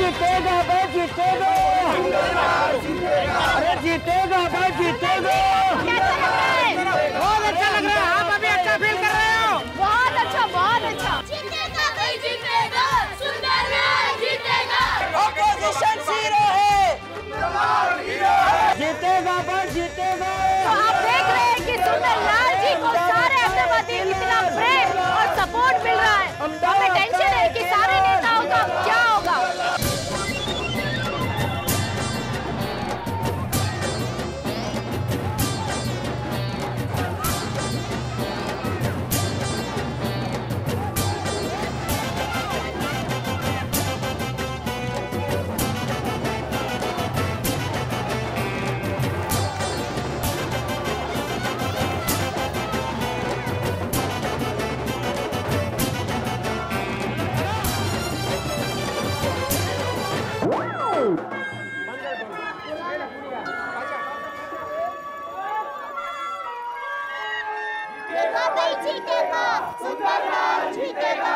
जीतेगा भाई, जीतेगा। अरे जीतेगा भाई, जीतेगा। बहुत अच्छा लग रहा है। आप अभी अच्छा फील कर रहे हो? बहुत अच्छा, बहुत अच्छा। जीतेगा भाई, जीतेगा। सुंदरलाल जीतेगा। ऑपोजिशन जीरो है। जीतेगा भाई, जीतेगा। तो आप देख रहे हैं कि सुंदरलाल जी को सारे अहमदाबादी इतना प्रेम और सपोर्ट मिल रहा है। हमें टेंशन है कि सारे नेताओं का क्या होगा। जीतेगा, सुंदरलाल जीतेगा।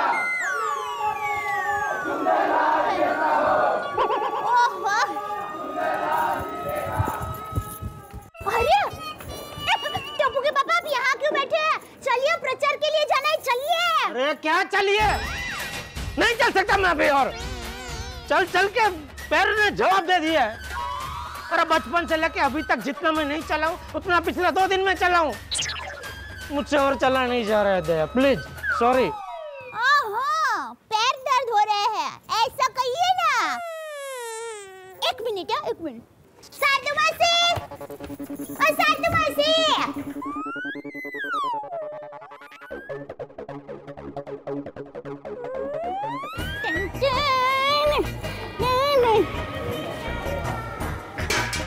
अरे टप्पू के पापा, आप यहाँ क्यों बैठे हैं? चलिए, प्रचार के लिए जाना है, चलिए। अरे क्या चलिए? नहीं चल सकता मैं अभी और। चल चल के पैर ने जवाब दे दिया है। अरे बचपन से लेके अभी तक जितना मैं नहीं चला हूँ उतना पिछले 2 दिन में चला हूँ। मुझसे और चला नहीं जा रहा है दया, प्लीज सॉरी। पैर दर्द हो रहे हैं, ऐसा कहिए ना। 1 मिनट है, 1 मिनट। साधु मासी, साधु मासी।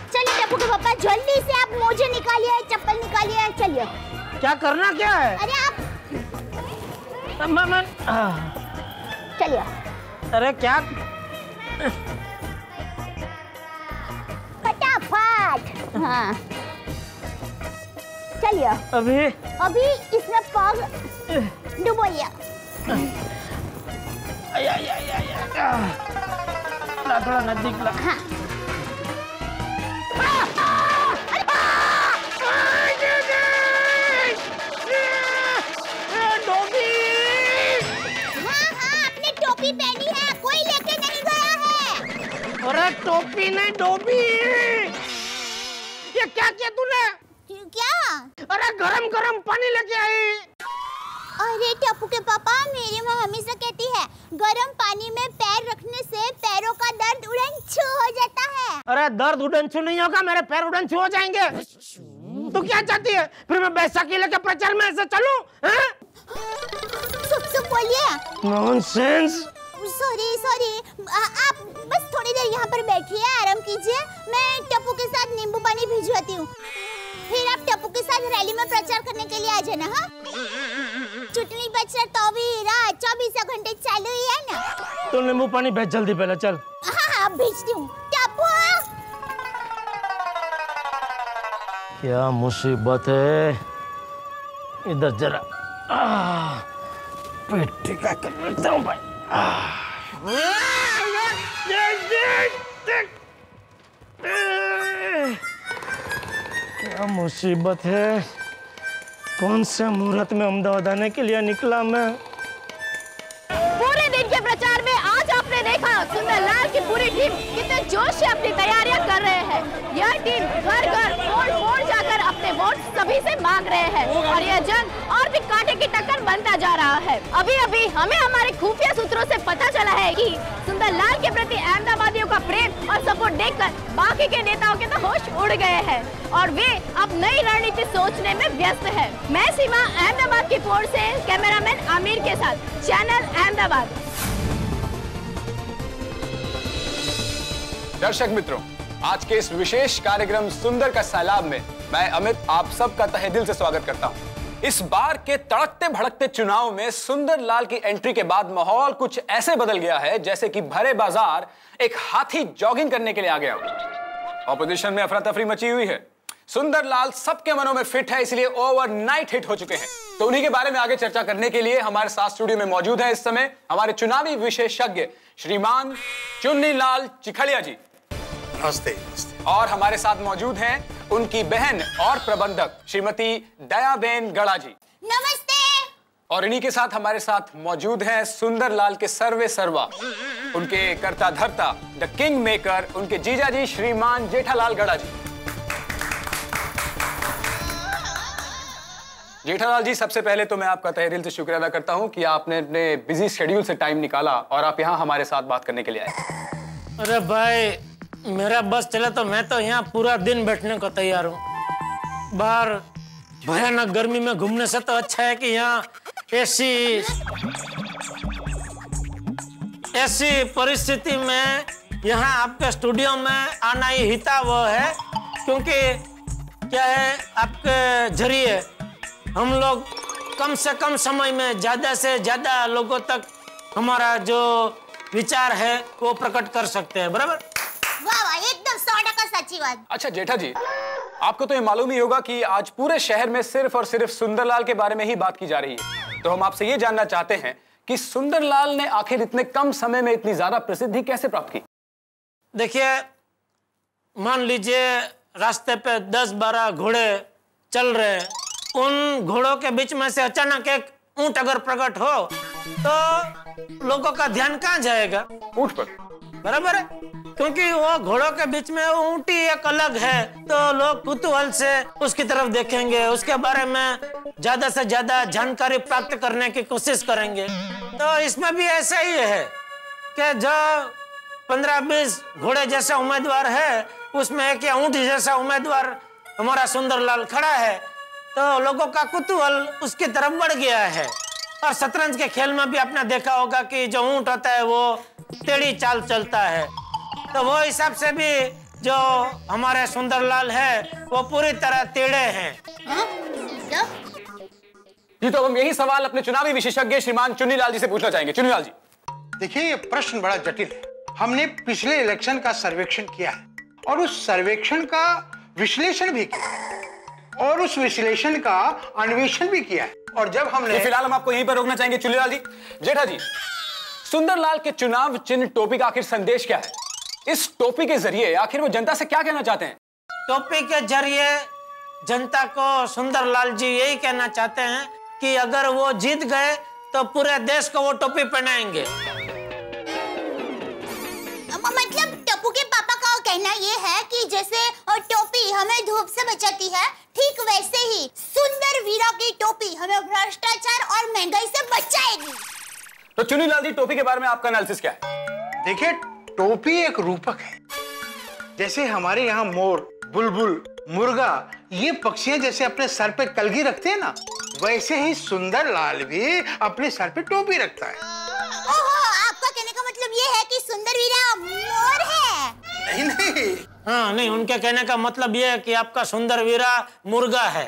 चलिए टप्पू के पापा, जल्दी से आप मोजे निकालिए, चप्पल निकालिए, चलिए। क्या करना क्या है? अरे आप चलिए। अरे क्या? फटाफट। हाँ चलिए। अभी इसमें पाग डुबोइए। थोड़ा नजदीक ला। हाँ। टोपी पहनी है, कोई लेके नहीं गया है। अरे टोपी नहीं, डोबी। ये क्या किया तूने? क्या? अरे गरम गरम पानी लेके आई। अरे टप्पू के पापा, मेरी माँ हमेशा कहती है गरम पानी में पैर रखने से पैरों का दर्द उड़नछू हो जाता है। अरे दर्द उड़नछू नहीं होगा, मेरे पैर उड़नछू हो जाएंगे। तू क्या चाहती है? फिर मैं बैसाखी लेके प्रचार में ऐसे चलूं? सुप बोलिए। नॉनसेंस। सॉरी, आप बस थोड़ी देर यहाँ पर बैठिए, आराम कीजिए। मैं टप्पू के साथ नींबू पानी भिजवाती हूँ, फिर आप टप्पू के साथ रैली में प्रचार करने के लिए आ जाना। हाँ, चुटनी प्रचार तो भी रात 24 घंटे चालू ही है ना। तो नींबू पानी भेज जल्दी, पहले चल। हाँ भेजती हूँ। टप्पू, क्या मुसीबत है। इधर जरा पेट टिका कर लेता हूँ भाई। क्या मुसीबत है। कौन से मुहूर्त में अहमदाबाद आने के लिए निकला मैं। पूरे दिन के प्रचार में आज आपने देखा सुंदरलाल की पूरी टीम कितने जोश से अपनी तैयारियां कर रहे हैं। यह टीम घर घर मोड़ जाकर अपने वोट सभी से मांग रहे हैं और यह जंग और भी कांटे की टक्कर बनता जा रहा है। अभी हमें हमारे खुफिया सूत्रों से पता चला है कि सुंदरलाल के प्रति अहमदाबादियों का प्रेम और सपोर्ट देखकर बाकी के नेताओं के तो होश उड़ गए हैं और वे अब नई रणनीति सोचने में व्यस्त है। मैं सीमा अहमदाबाद की पोर्ट से कैमरामैन आमिर के साथ, चैनल अहमदाबाद। दर्शक मित्रों, आज के इस विशेष कार्यक्रम सुंदर का सैलाब में मैं अमित आप सबका तहे दिल से स्वागत करता हूं। इस बार के तड़कते भड़कते चुनाव में सुंदरलाल की एंट्री के बाद माहौल कुछ ऐसे बदल गया है जैसे कि भरे बाजार एक हाथी जॉगिंग करने के लिए आ गया हो। ऑपोजिशन में अफरा तफरी मची हुई है। सुंदरलाल सबके मनों में फिट है, इसलिए ओवरनाइट हिट हो चुके हैं। तो उन्हीं के बारे में आगे चर्चा करने के लिए हमारे साथ स्टूडियो में मौजूद हैं इस समय हमारे चुनावी विशेषज्ञ श्रीमान चुन्नीलाल चिखलिया जी। नमस्ते। और हमारे साथ मौजूद हैं उनकी बहन और प्रबंधक श्रीमती दयाबेन गड़ा जी। नमस्ते। और इन्हीं के साथ हमारे साथ मौजूद हैं सुंदरलाल के सर्वे सर्वा, उनके कर्ता धर्ता, द किंग मेकर, उनके जीजा जी श्रीमान जेठालाल गड़ा जी। जेठालाल जी, सबसे पहले तो मैं आपका तहे दिल से शुक्रिया अदा करता हूं कि आपने अपने बिजी शेड्यूल से टाइम निकाला और आप यहां हमारे साथ बात करने के लिए आए। अरे भाई, मेरा बस चले तो मैं तो यहाँ पूरा दिन बैठने को तैयार हूँ। बाहर भयानक गर्मी में घूमने से तो अच्छा है कि यहाँ ऐसी परिस्थिति में यहाँ आपके स्टूडियो में आना ही हितावह है, क्योंकि क्या है, आपके जरिए हम लोग कम से कम समय में ज्यादा से ज्यादा लोगों तक हमारा जो विचार है वो प्रकट कर सकते हैं। बराबर? वाह वाह, एकदम 100% सच्ची बात। अच्छा जेठा जी, आपको तो ये मालूम ही होगा कि आज पूरे शहर में सिर्फ और सिर्फ सुंदरलाल के बारे में ही बात की जा रही है। तो हम आपसे ये जानना चाहते हैं कि सुंदरलाल ने आखिर इतने कम समय में इतनी ज्यादा प्रसिद्धि कैसे प्राप्त की? देखिए, मान लीजिए रास्ते पे 10-12 घोड़े चल रहे हैं, उन घोड़ों के बीच में से अचानक एक ऊंट अगर प्रकट हो तो लोगों का ध्यान कहाँ जाएगा? ऊंट पर। बराबर है, क्योंकि वो घोड़ों के बीच में वो ऊंटी एक अलग है, तो लोग कुतूहल से उसकी तरफ देखेंगे, उसके बारे में ज्यादा से ज्यादा जानकारी प्राप्त करने की कोशिश करेंगे। तो इसमें भी ऐसा ही है कि जो 15-20 घोड़े जैसा उम्मीदवार है, उसमें एक या ऊंट जैसा उम्मीदवार हमारा सुंदरलाल खड़ा है, तो लोगों का कुतूहल उसकी तरफ बढ़ गया है। और शतरंज के खेल में भी आपने देखा होगा कि जो ऊंट होता है वो टेढ़ी चाल चलता है, तो वो हिसाब से भी जो हमारे सुंदरलाल है वो पूरी तरह टेढ़े हैं। जी, तो हम यही सवाल अपने चुनावी विशेषज्ञ श्रीमान चुन्नीलाल जी से पूछना चाहेंगे। चुन्नीलाल जी, देखिए, ये प्रश्न बड़ा जटिल है। हमने पिछले इलेक्शन का सर्वेक्षण किया है और उस सर्वेक्षण का विश्लेषण भी किया है और उस विश्लेषण का अन्वेषण भी किया है। और जब हमने फिलहाल हम आपको यहीं पर रोकना चाहेंगे। चुन्नीलाल जी, जेठा जी, सुंदरलाल के चुनाव चिन्ह टोपी का आखिर संदेश क्या है? इस टोपी के जरिए आखिर वो जनता से क्या कहना चाहते हैं? टोपी के जरिए जनता को सुंदरलाल जी यही कहना चाहते हैं कि अगर वो जीत गए तो पूरे देश को वो टोपी पहनाएंगे। मतलब टप्पू के पापा का कहना ये है कि जैसे टोपी हमें धूप से बचाती है, ठीक वैसे ही सुंदर वीरा की टोपी हमें भ्रष्टाचार और महंगाई से बचाएगी। तो चुन्नीलाल जी, टोपी के बारे में आपका एनालिसिस क्या है? देखिए, टोपी एक रूपक है। जैसे हमारे यहाँ मोर, बुलबुल, मुर्गा, ये पक्षियां जैसे अपने सर पे कलगी रखते हैं ना, वैसे ही सुंदरलाल भी अपने सर पे टोपी रखता है। ओहो, आपका कहने का मतलब ये है कि सुंदर वीरा मोर है? नहीं। हाँ नहीं, उनके कहने का मतलब ये है कि आपका सुंदर वीरा मुर्गा है।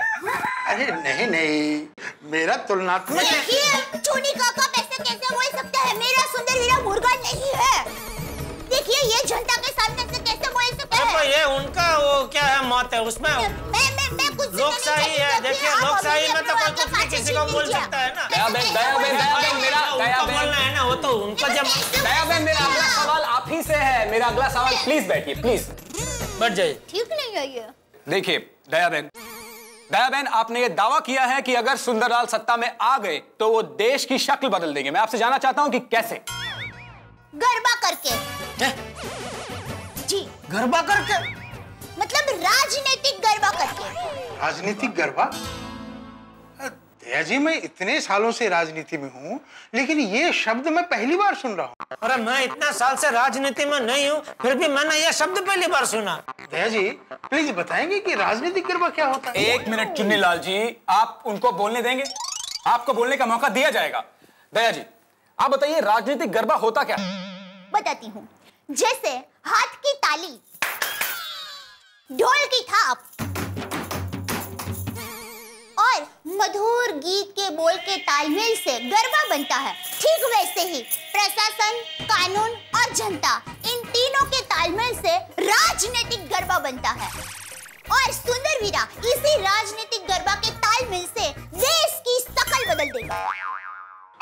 अरे नहीं, मेरा तुलनात्मक। देखिए, चुनी काका कैसे बोल सकता है? मेरा सुंदर वीरा मुर्गा नहीं है। देखिए, ये जनता के सामने से कैसे बोल सकता है? ये उनका वो क्या है, मौत है उसमें। मैं कुछ लोकशाही है। देखिए, लोकशाही में तो कोई कुछ भी किसी को बोल सकता है ना। दयाबेन, उनका बोलना है ना, वो तो उनका जब। दयाबेन, मेरा अगला सवाल आप ही से है। मेरा अगला सवाल, प्लीज बैठिए, प्लीज बैठ जाइए। ठीक नहीं है ये। देखिए दयाबेन, आपने ये दावा किया है कि अगर सुंदरलाल सत्ता में आ गए तो वो देश की शक्ल बदल देंगे। मैं आपसे जानना चाहता हूं कि कैसे? गरबा करके। जी, गरबा करके? मतलब राजनीतिक गरबा करके। राजनीतिक गरबा? दया जी, मैं इतने सालों से राजनीति में हूँ, लेकिन ये शब्द मैं पहली बार सुन रहा हूँ। अरे मैं इतना साल से राजनीति में नहीं हूँ, फिर भी मैंने ये शब्द पहली बार सुना। दया जी, प्लीज बताएंगे कि राजनीतिक गरबा क्या होता है? एक मिनट चुन्नीलाल जी, आप उनको बोलने देंगे? आपको बोलने का मौका दिया जाएगा। दया जी, आप बताइए, राजनीतिक गरबा होता क्या है? बताती हूँ। जैसे हाथ की ताली, ढोल की थाप और मधुर गीत के बोल के तालमेल से गरबा बनता है, ठीक वैसे ही प्रशासन, कानून और जनता, इन तीनों के तालमेल से राजनीतिक गरबा बनता है। और सुंदर वीरा इसी राजनीतिक गरबा के तालमेल से देश की हाल बदल देगा।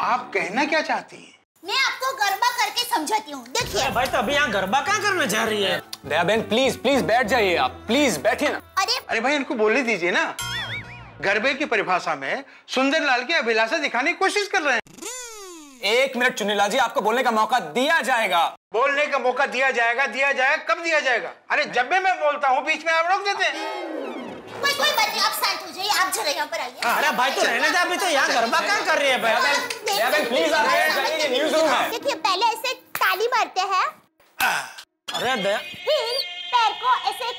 आप कहना क्या चाहती हैं? मैं आपको गरबा करके समझाती हूँ, देखिए। भाई तो अभी यहाँ गरबा क्या करने जा रही है? दया बहन प्लीज प्लीज बैठ जाइए, आप प्लीज बैठिए ना। अरे भाई इनको बोलने दीजिए ना। गरबे की परिभाषा में सुंदरलाल की अभिलाषा दिखाने की कोशिश कर रहे हैं। एक मिनट चुन्नीलाल जी, आपको बोलने का मौका दिया जाएगा। बोलने का मौका दिया जाएगा, कब दिया जाएगा? अरे जब भी मैं बोलता हूँ बीच में आप रोक देते हैं। कोई बात नहीं, आप शांत हो जाइए, आप जरा यहाँ पर आइए। अरे भाई तो रहने दे, अभी तो यहाँ गरबा क्या कर रही है भाई? दया बहन प्लीज आप बैठ जाइए, ये न्यूज़ रूम है। देखिए पहले ऐसे ताली मारते हैं, अरे दया, फिर पैर को ऐसे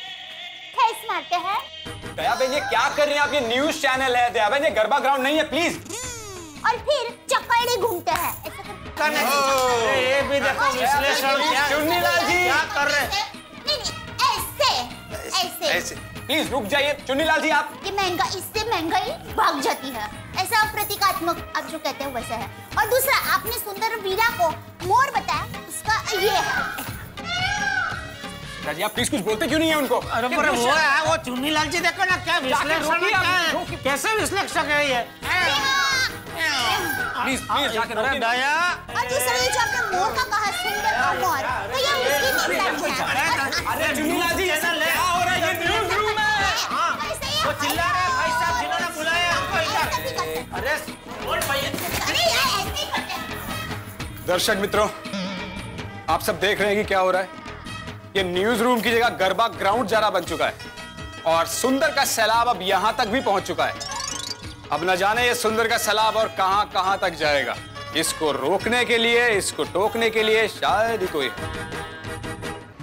ठेस मारते हैं। दया बहन ये क्या कर रही हैं आप? ये न्यूज चैनल है दया बहन, ये गरबा ग्राउंड नहीं है, प्लीज। और फिर चक्कड़े घूमते हैं ऐसे ये भी देखो विश्लेषण क्या चुन्नीलाल जी क्या कर रहे हैं? ऐसे ऐसे प्लीज रुक जाइए चुन्नीलाल जी। आप ये महंगा, इससे महंगाई भाग जाती है, ऐसा प्रतीकात्मक आप जो कहते हैं वैसा है। और दूसरा, आपने सुंदर वीरा को मोर बताया, उसका ये है। राजी आप प्लीज कुछ बोलते क्यों नहीं है उनको? अरे पर वो है वो चुन्नीलाल जी, देखो ना क्या विश्लेषण है, कैसे विश्लेषण है ये? प्लीज प्लीज जाके अरे दया, और दूसरा ये जो आपने मोर का कहा, सुंदर का मोर, तो ये उसकी निशानी है। अरे चुन्नीलाल जी ऐसा क्या हो रहा है? ये न्यूज़ रूम है। वो चिल्ला रहे हैं भाई साहब, जिन्होंने बुलाया हमको इधर। अरे बोल भाई, अरे यार ऐसे ही करते हैं। दर्शक मित्रों, आप सब देख रहे हैं कि क्या हो रहा है। ये न्यूज़ रूम की जगह गरबा ग्राउंड जरा बन चुका है और सुंदर का सैलाब अब यहां तक भी पहुंच चुका है। अब न जाने ये सुंदर का सैलाब और कहां तक जाएगा। इसको रोकने के लिए, इसको टोकने के लिए शायद ही कोई।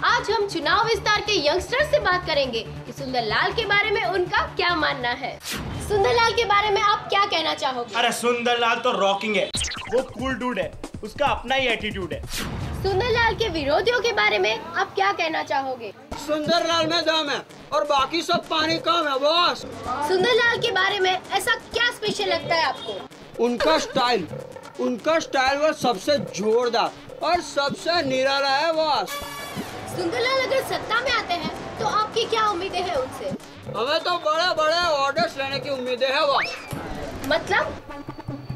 आज हम चुनाव विस्तार के यंगस्टर से बात करेंगे कि सुंदरलाल के बारे में उनका क्या मानना है। सुंदरलाल के बारे में आप क्या कहना चाहोगे? अरे सुंदरलाल तो रॉकिंग है, वो कूल डूड है, उसका अपना ही एटीट्यूड है। सुंदरलाल के विरोधियों के बारे में आप क्या कहना चाहोगे? सुंदरलाल में दम है और बाकी सब पानी कम है बॉस। सुंदरलाल के बारे में ऐसा क्या स्पेशल लगता है आपको? उनका स्टाइल वो सबसे जोरदार और सबसे निराला है बॉस। सुंदरलाल अगर सत्ता में आते हैं तो आपकी क्या उम्मीदें हैं उनसे? हमें तो बड़े बड़े ऑर्डर्स लेने की उम्मीदें है बॉस। मतलब?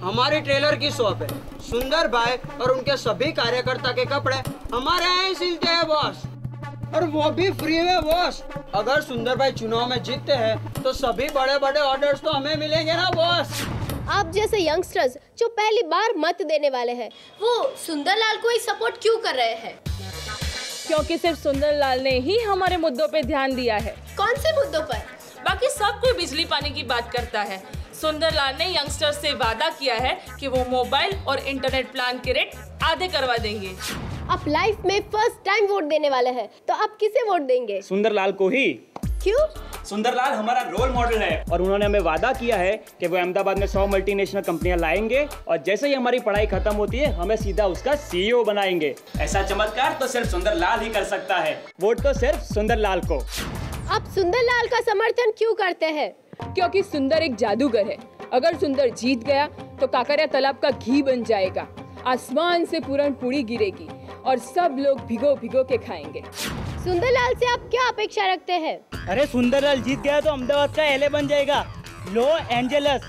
हमारी ट्रेलर की शॉप है, सुंदर भाई और उनके सभी कार्यकर्ता के कपड़े हमारे यहाँ ही सिलते हैं बॉस, और वो भी फ्री में बॉस। अगर सुंदर भाई चुनाव में जीतते हैं तो सभी बड़े बड़े ऑर्डर्स तो हमें मिलेंगे ना बॉस। आप जैसे यंगस्टर्स जो पहली बार मत देने वाले हैं, वो सुंदरलाल को ही सपोर्ट क्यों कर रहे हैं? क्योंकि सिर्फ सुंदरलाल ने ही हमारे मुद्दों पे ध्यान दिया है। कौन से मुद्दों पर? बाकी सब कोई बिजली पानी की बात करता है। सुंदरलाल ने यंगस्टर्स से वादा किया है कि वो मोबाइल और इंटरनेट प्लान के रेट आधे करवा देंगे। आप लाइफ में फर्स्ट टाइम वोट देने वाले हैं, तो आप किसे वोट देंगे? सुंदरलाल को ही। क्यों? सुंदरलाल हमारा रोल मॉडल है और उन्होंने हमें वादा किया है कि वो अहमदाबाद में 100 मल्टीनेशनल कंपनियां लाएंगे और जैसे ही हमारी पढ़ाई खत्म होती है हमें सीधा उसका सीईओ बनाएंगे। ऐसा चमत्कार तो सिर्फ सुंदरलाल ही कर सकता है। वोट तो सिर्फ सुंदरलाल को। आप सुंदरलाल का समर्थन क्यों करते हैं? क्योंकि सुंदर एक जादूगर है। अगर सुंदर जीत गया तो काकरिया तालाब का घी बन जाएगा, आसमान से पूरन पूरी गिरेगी और सब लोग भिगो भिगो के खाएंगे। सुंदरलाल से आप क्या अपेक्षा रखते हैं? अरे सुंदरलाल जीत गया तो अहमदाबाद का एलए बन जाएगा, लॉस एंजल्स।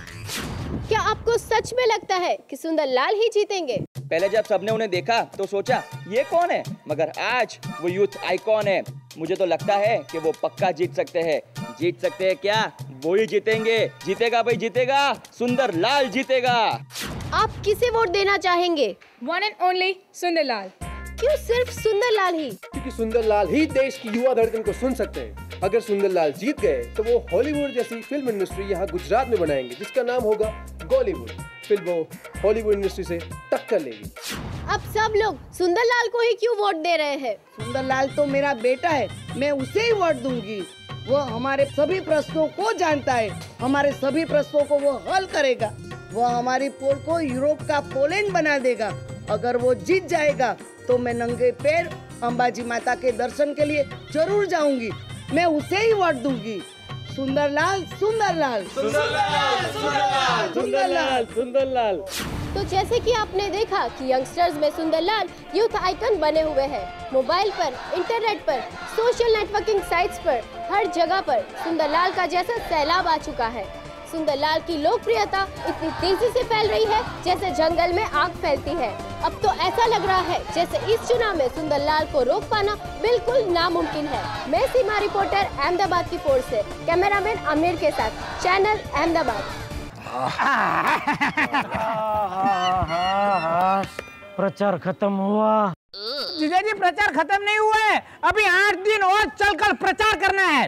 क्या आपको सच में लगता है कि सुंदरलाल ही जीतेंगे? पहले जब सबने उन्हें देखा तो सोचा ये कौन है, मगर आज वो यूथ आइकॉन है। मुझे तो लगता है कि वो पक्का जीत सकते हैं। जीत सकते हैं क्या? वो ही जीतेंगे। जीतेगा भाई जीतेगा, सुंदरलाल जीतेगा। आप किसे वोट देना चाहेंगे? One and only Sundarlal. क्यों सिर्फ सुंदरलाल ही? क्योंकि सुंदरलाल ही देश की युवा धड़कन को सुन सकते हैं। अगर सुंदरलाल जीत गए तो वो हॉलीवुड जैसी फिल्म इंडस्ट्री यहाँ गुजरात में बनाएंगे, जिसका नाम होगा बॉलीवुड। फिर वो हॉलीवुड इंडस्ट्री से टक्कर लेगी। अब सब लोग सुंदरलाल को ही क्यों वोट दे रहे हैं? सुंदरलाल तो मेरा बेटा है, मैं उसे ही वोट दूंगी। वो हमारे सभी प्रश्नों को जानता है, हमारे सभी प्रश्नों को वो हल करेगा। वो हमारी पोल को यूरोप का पोलैंड बना देगा। अगर वो जीत जाएगा तो मैं नंगे पैर अंबाजी माता के दर्शन के लिए जरूर जाऊंगी। मैं उसे ही वोट दूंगी। सुंदरलाल सुंदरलाल सुंदरलाल सुंदरलाल सुंदरलाल सुंदरलाल। तो जैसे कि आपने देखा कि यंगस्टर्स में सुंदरलाल यूथ आइकन बने हुए हैं। मोबाइल पर, इंटरनेट पर, सोशल नेटवर्किंग साइट्स पर, हर जगह पर सुंदरलाल का जैसा सैलाब आ चुका है। सुंदरलाल की लोकप्रियता इतनी तेजी से फैल रही है जैसे जंगल में आग फैलती है। अब तो ऐसा लग रहा है जैसे इस चुनाव में सुंदरलाल को रोक पाना बिल्कुल नामुमकिन है। मैं सीमा रिपोर्टर अहमदाबाद की पोर्ट से, कैमरामैन आमिर के साथ, चैनल अहमदाबाद। प्रचार खत्म हुआ। जीजा जी, प्रचार खत्म नहीं हुआ है, अभी 8 दिन और चलकर प्रचार करना है।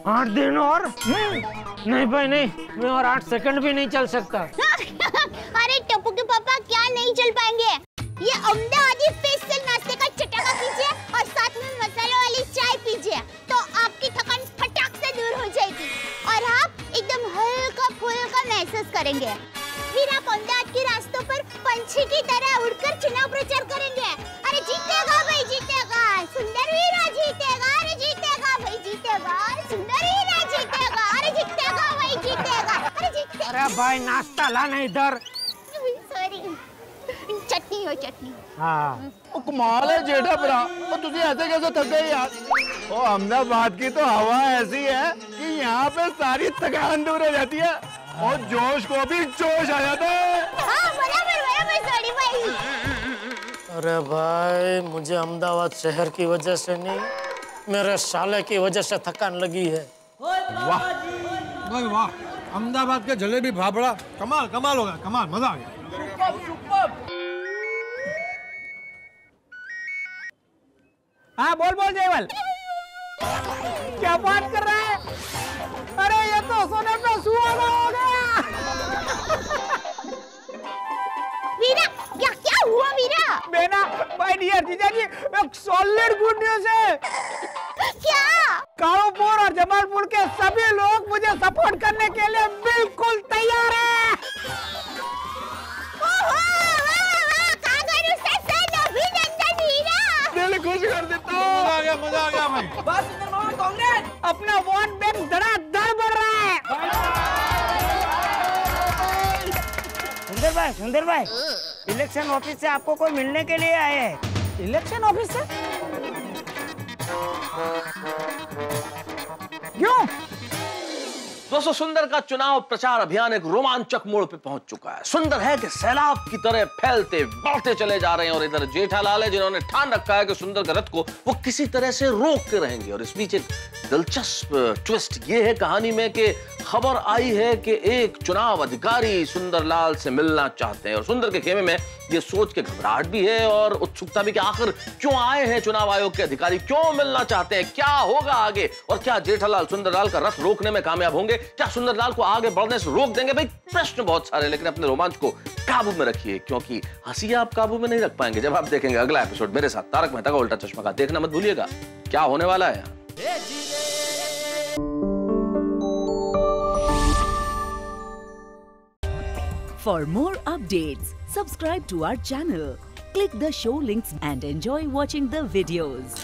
8 दिन और? नहीं भाई नहीं, मैं और 8 सेकंड भी नहीं चल सकता। अरे टप्पू के पापा, क्या नहीं चल पाएंगे? ये अहमदाबादी स्पेशल नाश्ते का चटाका कीजिए और साथ में मसाला वाली चाय पीजिए, तो आपकी थकान फटाक से दूर हो जाएगी और आप एकदम हल्का फुल्का महसूस करेंगे। फिर आप अहमदाबाद के रास्तों पर पंछी की तरह उड़कर चुनाव प्रचार करेंगे। अरे जीतेगा भाई जीतेगा, सुंदर वीरा जीतेगा, अरे जीतेगा भाई जीतेगा, अरे सुंदर वीरा जीतेगा, अरे जीतेगा भाई जीतेगा, अरे जीतेगा। अरे भाई नाश्ता लाना इधर। सॉरी, चटनी हो चटनी। हाँ कमाल है जेठा भरा, तुझे ऐसे कैसे थक गए यार? ओ अहमदाबाद की तो हवा ऐसी है कि यहाँ पे सारी थकान दूर हो जाती है और जोश को भी जोश आ जाता है। हाँ बराबर बराबर, सॉरी भाई। अरे भाई, मुझे अहमदाबाद शहर की वजह से नहीं, मेरे साले की वजह से थकान लगी है। वाह भाई वाह, अहमदाबाद के जलेबी फाफड़ा कमाल कमाल होगा, कमाल, मजा आ गया। हाँ बोल बोल जयवल, क्या बात कर रहा है? अरे ये तो सोने पे सुहागा हो गया। वीरा, क्या हुआ वीरा? बेना, माय डियर जीजा जी, एक सॉलिड गुड न्यूज़ है। क्या? कालूपुर और जमालपुर के सभी लोग मुझे सपोर्ट करने के लिए बिल्कुल तैयार हैं। दिल खुश कर देता हूँ। मजा आ गया भाई। बस सुंदर मामा, कांग्रेस। अपना वोट बैंक धड़ाधड़ बढ़ रहा है। सुंदर भाई, इलेक्शन ऑफिस से आपको कोई मिलने के लिए आए हैं। इलेक्शन ऑफिस से? क्यों? दोस्तों, सुंदर का चुनाव प्रचार अभियान एक रोमांचक मोड़ पे पहुंच चुका है। सुंदर है कि सैलाब की तरह फैलते बढ़ते चले जा रहे हैं और इधर जेठालाल है जिन्होंने ठान रखा है कि सुंदर के रथ को वो किसी तरह से रोक के रहेंगे। और इस बीच एक दिलचस्प ट्विस्ट ये है कहानी में कि खबर आई है कि एक चुनाव अधिकारी सुंदरलाल से मिलना चाहते हैं और सुंदर के खेमे में ये सोच के घबराहट भी है और उत्सुकता भी कि आखिर क्यों आए हैं चुनाव आयोग के अधिकारी, क्यों मिलना चाहते हैं, क्या होगा आगे और क्या जेठालाल सुंदरलाल का रथ रोकने में कामयाब होंगे, क्या सुंदरलाल को आगे बढ़ने से रोक देंगे? भाई प्रश्न बहुत सारे, लेकिन अपने रोमांच को काबू में रखिए क्योंकि हंसी आप काबू में नहीं रख पाएंगे जब आप देखेंगे अगला एपिसोड मेरे साथ तारक मेहता का उल्टा चश्मा का। देखना मत भूलिएगा क्या होने वाला है। For more updates, subscribe to our channel, click the show links and enjoy watching the videos.